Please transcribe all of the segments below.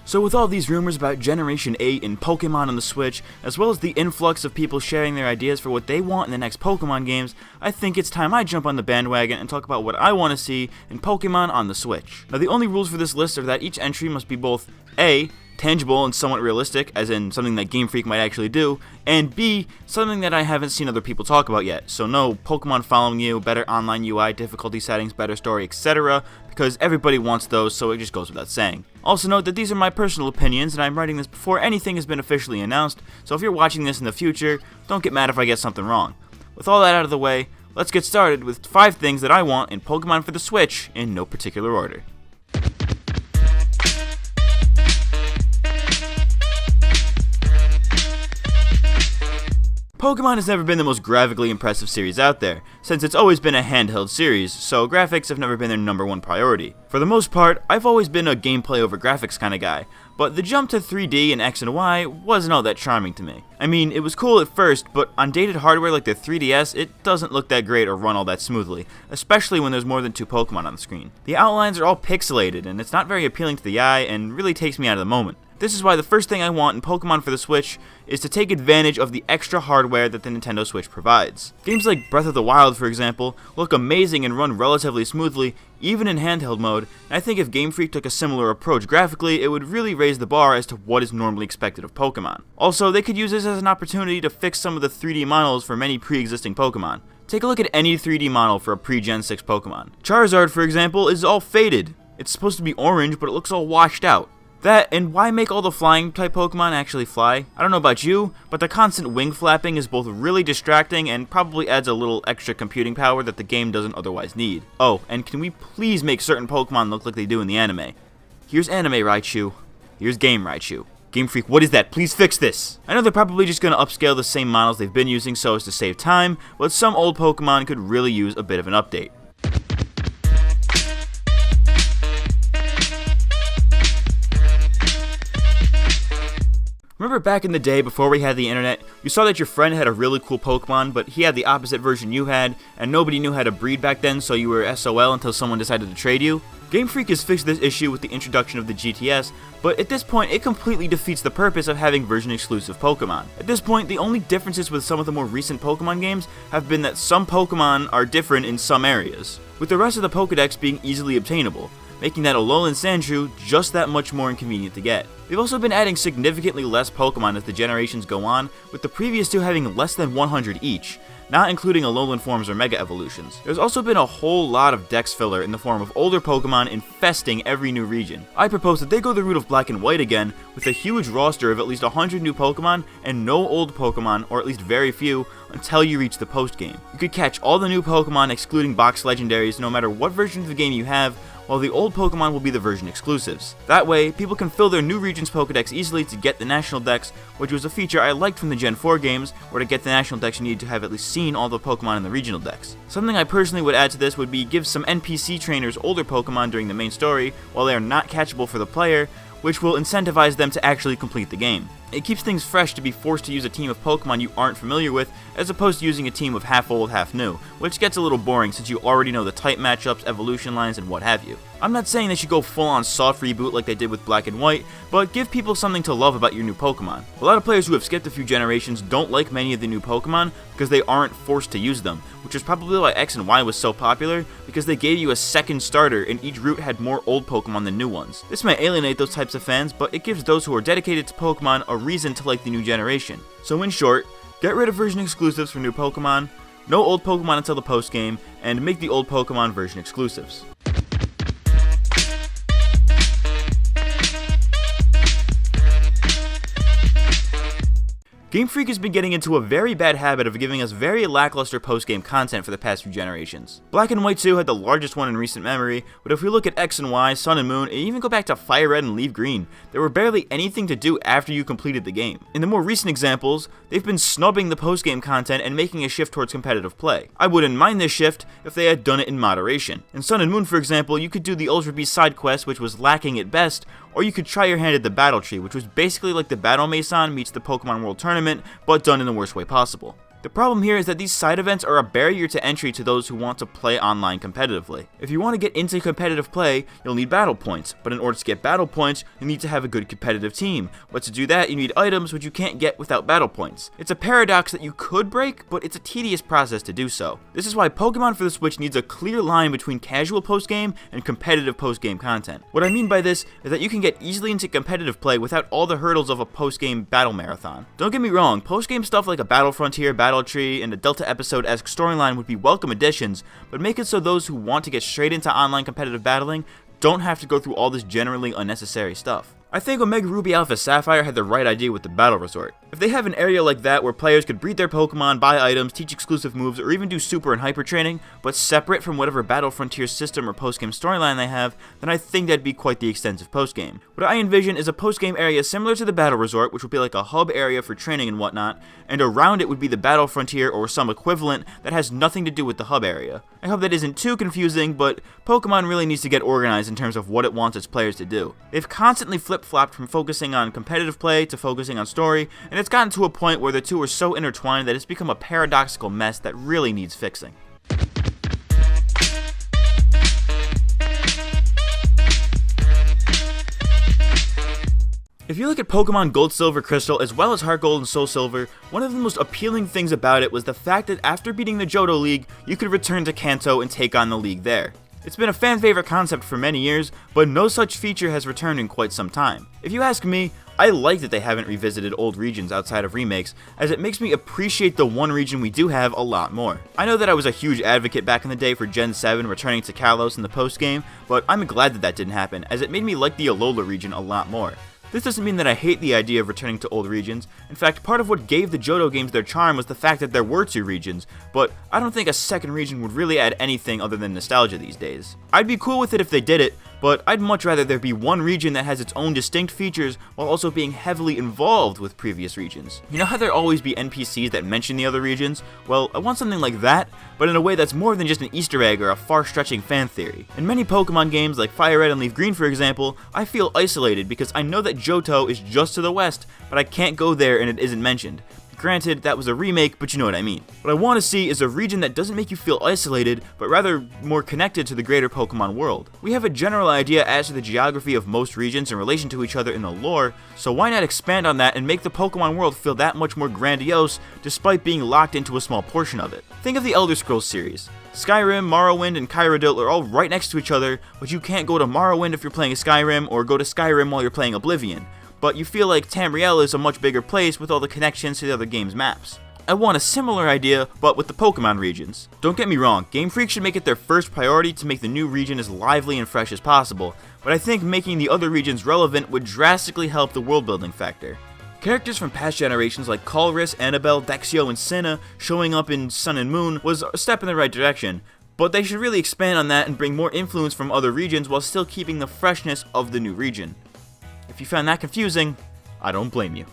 So with all these rumors about Generation 8 and Pokemon on the Switch, as well as the influx of people sharing their ideas for what they want in the next Pokemon games, I think it's time I jump on the bandwagon and talk about what I want to see in Pokemon on the Switch. Now the only rules for this list are that each entry must be both A, tangible and somewhat realistic, as in something that Game Freak might actually do, and B, something that I haven't seen other people talk about yet. So no Pokemon following you, better online UI, difficulty settings, better story, etc., because everybody wants those, so it just goes without saying. Also note that these are my personal opinions, and I'm writing this before anything has been officially announced, so if you're watching this in the future, don't get mad if I get something wrong. With all that out of the way, let's get started with 5 things that I want in Pokemon for the Switch, in no particular order. Pokemon has never been the most graphically impressive series out there, since it's always been a handheld series, so graphics have never been their #1 priority. For the most part, I've always been a gameplay over graphics kind of guy, but the jump to 3D and X and Y wasn't all that charming to me. I mean, it was cool at first, but on dated hardware like the 3DS, it doesn't look that great or run all that smoothly, especially when there's more than 2 Pokemon on the screen. The outlines are all pixelated, and it's not very appealing to the eye, and really takes me out of the moment. This is why the first thing I want in Pokemon for the Switch is to take advantage of the extra hardware that the Nintendo Switch provides. Games like Breath of the Wild, for example, look amazing and run relatively smoothly, even in handheld mode, and I think if Game Freak took a similar approach graphically, it would really raise the bar as to what is normally expected of Pokemon. Also, they could use this as an opportunity to fix some of the 3D models for many pre-existing Pokemon. Take a look at any 3D model for a pre-Gen 6 Pokemon. Charizard, for example, is all faded. It's supposed to be orange, but it looks all washed out. That, and why make all the flying type Pokemon actually fly? I don't know about you, but the constant wing flapping is both really distracting and probably adds a little extra computing power that the game doesn't otherwise need. Oh, and can we please make certain Pokemon look like they do in the anime? Here's anime Raichu, here's game Raichu. Game Freak, what is that? Please fix this! I know they're probably just going to upscale the same models they've been using so as to save time, but some old Pokemon could really use a bit of an update. Remember back in the day before we had the internet, you saw that your friend had a really cool Pokemon, but he had the opposite version you had, and nobody knew how to breed back then, so you were SOL until someone decided to trade you? Game Freak has fixed this issue with the introduction of the GTS, but at this point it completely defeats the purpose of having version-exclusive Pokemon. At this point, the only differences with some of the more recent Pokemon games have been that some Pokemon are different in some areas, with the rest of the Pokedex being easily obtainable, making that Alolan Sandshrew just that much more inconvenient to get. They've also been adding significantly less Pokemon as the generations go on, with the previous 2 having less than 100 each, not including Alolan forms or Mega Evolutions. There's also been a whole lot of Dex filler in the form of older Pokemon infesting every new region. I propose that they go the route of Black and White again, with a huge roster of at least 100 new Pokemon and no old Pokemon, or at least very few, until you reach the post-game. You could catch all the new Pokemon excluding box legendaries no matter what version of the game you have, while the old Pokemon will be the version exclusives. That way, people can fill their new region's Pokedex easily to get the National Dex, which was a feature I liked from the Gen 4 games, where to get the National Dex you needed to have at least seen all the Pokemon in the regional Dex. Something I personally would add to this would be give some NPC trainers older Pokemon during the main story, while they are not catchable for the player, which will incentivize them to actually complete the game. It keeps things fresh to be forced to use a team of Pokemon you aren't familiar with, as opposed to using a team of half old, half new, which gets a little boring since you already know the type matchups, evolution lines, and what have you. I'm not saying they should go full on soft reboot like they did with Black and White, but give people something to love about your new Pokemon. A lot of players who have skipped a few generations don't like many of the new Pokemon because they aren't forced to use them, which is probably why X and Y was so popular, because they gave you a second starter and each route had more old Pokemon than new ones. This may alienate those types of fans, but it gives those who are dedicated to Pokemon a reason to like the new generation. So in short, get rid of version exclusives for new Pokemon, no old Pokemon until the post game, and make the old Pokemon version exclusives. Game Freak has been getting into a very bad habit of giving us very lackluster post-game content for the past few generations. Black and White 2 had the largest one in recent memory, but if we look at X and Y, Sun and Moon, and even go back to Fire Red and Leaf Green, there were barely anything to do after you completed the game. In the more recent examples, they've been snubbing the post-game content and making a shift towards competitive play. I wouldn't mind this shift if they had done it in moderation. In Sun and Moon, for example, you could do the Ultra Beast side quest, which was lacking at best, or you could try your hand at the Battle Tree, which was basically like the Battle Mason meets the Pokemon World Tournament, but done in the worst way possible. The problem here is that these side events are a barrier to entry to those who want to play online competitively. If you want to get into competitive play, you'll need battle points, but in order to get battle points, you need to have a good competitive team. But to do that, you need items which you can't get without battle points. It's a paradox that you could break, but it's a tedious process to do so. This is why Pokemon for the Switch needs a clear line between casual post-game and competitive post-game content. What I mean by this is that you can get easily into competitive play without all the hurdles of a post-game battle marathon. Don't get me wrong, post-game stuff like a Battle Frontier, Battle Tree, and a Delta episode-esque storyline would be welcome additions, but make it so those who want to get straight into online competitive battling don't have to go through all this generally unnecessary stuff. I think Omega Ruby Alpha Sapphire had the right idea with the Battle Resort. If they have an area like that where players could breed their Pokemon, buy items, teach exclusive moves, or even do super and hyper training, but separate from whatever Battle Frontier system or post-game storyline they have, then I think that'd be quite the extensive post-game. What I envision is a post-game area similar to the Battle Resort, which would be like a hub area for training and whatnot, and around it would be the Battle Frontier or some equivalent that has nothing to do with the hub area. I hope that isn't too confusing, but Pokemon really needs to get organized in terms of what it wants its players to do. They've constantly flip-flopped from focusing on competitive play to focusing on story, and it's gotten to a point where the two are so intertwined that it's become a paradoxical mess that really needs fixing. If you look at Pokemon Gold, Silver, Crystal, as well as Heart Gold and Soul Silver, one of the most appealing things about it was the fact that after beating the Johto League, you could return to Kanto and take on the league there. It's been a fan favorite concept for many years, but no such feature has returned in quite some time. If you ask me, I like that they haven't revisited old regions outside of remakes, as it makes me appreciate the one region we do have a lot more. I know that I was a huge advocate back in the day for Gen 7 returning to Kalos in the post-game, but I'm glad that that didn't happen, as it made me like the Alola region a lot more. This doesn't mean that I hate the idea of returning to old regions. In fact, part of what gave the Johto games their charm was the fact that there were two regions, but I don't think a second region would really add anything other than nostalgia these days. I'd be cool with it if they did it, but I'd much rather there be one region that has its own distinct features while also being heavily involved with previous regions. You know how there always be NPCs that mention the other regions? Well, I want something like that, but in a way that's more than just an Easter egg or a far-stretching fan theory. In many Pokemon games like Fire Red and Leaf Green for example, I feel isolated because I know that Johto is just to the west, but I can't go there and it isn't mentioned. Granted, that was a remake, but you know what I mean. What I want to see is a region that doesn't make you feel isolated, but rather more connected to the greater Pokemon world. We have a general idea as to the geography of most regions in relation to each other in the lore, so why not expand on that and make the Pokemon world feel that much more grandiose, despite being locked into a small portion of it. Think of the Elder Scrolls series. Skyrim, Morrowind, and Kyrodiil are all right next to each other, but you can't go to Morrowind if you're playing Skyrim, or go to Skyrim while you're playing Oblivion. But you feel like Tamriel is a much bigger place with all the connections to the other game's maps. I want a similar idea, but with the Pokemon regions. Don't get me wrong, Game Freak should make it their first priority to make the new region as lively and fresh as possible, but I think making the other regions relevant would drastically help the world building factor. Characters from past generations like Colress, Annabelle, Dexio, and Sinnoh showing up in Sun and Moon was a step in the right direction, but they should really expand on that and bring more influence from other regions while still keeping the freshness of the new region. If you found that confusing, I don't blame you.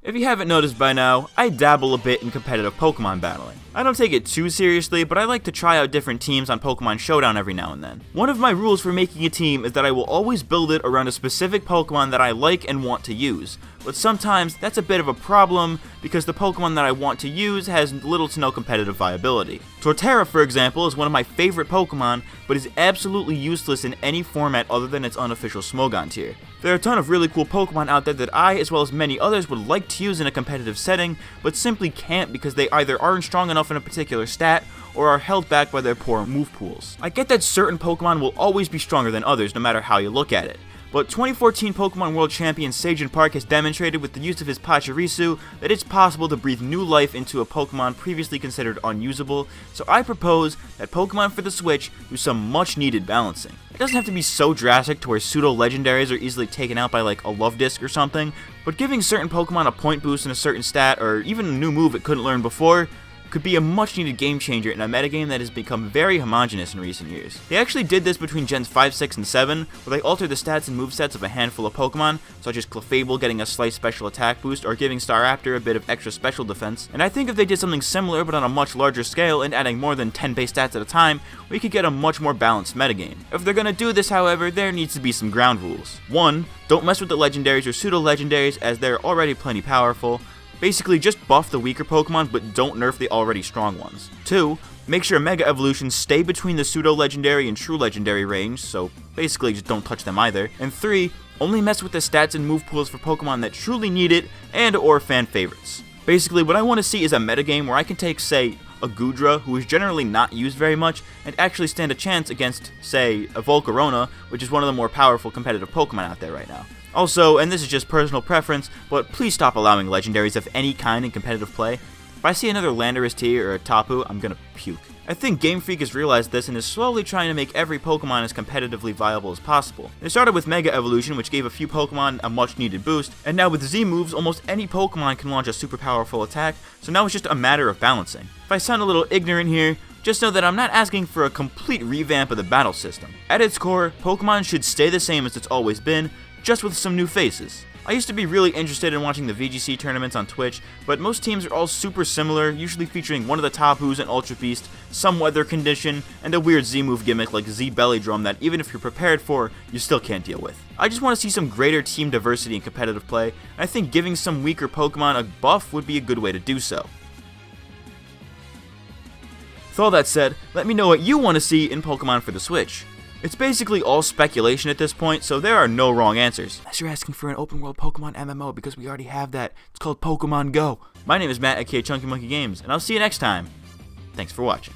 If you haven't noticed by now, I dabble a bit in competitive Pokemon battling. I don't take it too seriously, but I like to try out different teams on Pokemon Showdown every now and then. One of my rules for making a team is that I will always build it around a specific Pokemon that I like and want to use, but sometimes that's a bit of a problem because the Pokemon that I want to use has little to no competitive viability. Torterra, for example, is one of my favorite Pokemon, but is absolutely useless in any format other than its unofficial Smogon tier. There are a ton of really cool Pokemon out there that I, as well as many others, would like to use in a competitive setting, but simply can't because they either aren't strong enough in a particular stat, or are held back by their poor move pools. I get that certain Pokemon will always be stronger than others no matter how you look at it, but 2014 Pokemon World Champion Sajin Park has demonstrated with the use of his Pachirisu that it's possible to breathe new life into a Pokemon previously considered unusable, so I propose that Pokemon for the Switch do some much needed balancing. It doesn't have to be so drastic to where pseudo-legendaries are easily taken out by like a Love Disc or something, but giving certain Pokemon a point boost in a certain stat or even a new move it couldn't learn before, could be a much needed game changer in a metagame that has become very homogenous in recent years. They actually did this between Gens 5, 6, and 7, where they altered the stats and movesets of a handful of Pokemon, such as Clefable getting a slight special attack boost or giving Staraptor a bit of extra special defense, and I think if they did something similar but on a much larger scale and adding more than 10 base stats at a time, we could get a much more balanced metagame. If they're gonna do this, however, there needs to be some ground rules. 1. Don't mess with the legendaries or pseudo-legendaries as they're already plenty powerful. Basically, just buff the weaker Pokemon, but don't nerf the already strong ones. 2. Make sure Mega Evolutions stay between the pseudo-legendary and true legendary range, so basically just don't touch them either. And 3. Only mess with the stats and move pools for Pokemon that truly need it and or fan favorites. Basically, what I want to see is a metagame where I can take, say, a Goodra, who is generally not used very much, and actually stand a chance against, say, a Volcarona, which is one of the more powerful competitive Pokemon out there right now. Also, and this is just personal preference, but please stop allowing legendaries of any kind in competitive play. If I see another Landorus T or a Tapu, I'm gonna puke. I think Game Freak has realized this and is slowly trying to make every Pokemon as competitively viable as possible. They started with Mega Evolution, which gave a few Pokemon a much needed boost, and now with Z moves, almost any Pokemon can launch a super powerful attack, so now it's just a matter of balancing. If I sound a little ignorant here, just know that I'm not asking for a complete revamp of the battle system. At its core, Pokemon should stay the same as it's always been, just with some new faces. I used to be really interested in watching the VGC tournaments on Twitch, but most teams are all super similar, usually featuring one of the Tapus and Ultra Beast, some weather condition, and a weird Z-move gimmick like Z Belly Drum that even if you're prepared for, you still can't deal with. I just want to see some greater team diversity in competitive play, and I think giving some weaker Pokemon a buff would be a good way to do so. With all that said, let me know what you want to see in Pokemon for the Switch. It's basically all speculation at this point, so there are no wrong answers. Unless you're asking for an open world Pokemon MMO, because we already have that. It's called Pokemon Go. My name is Matt at Chunky Monkey Games, and I'll see you next time. Thanks for watching.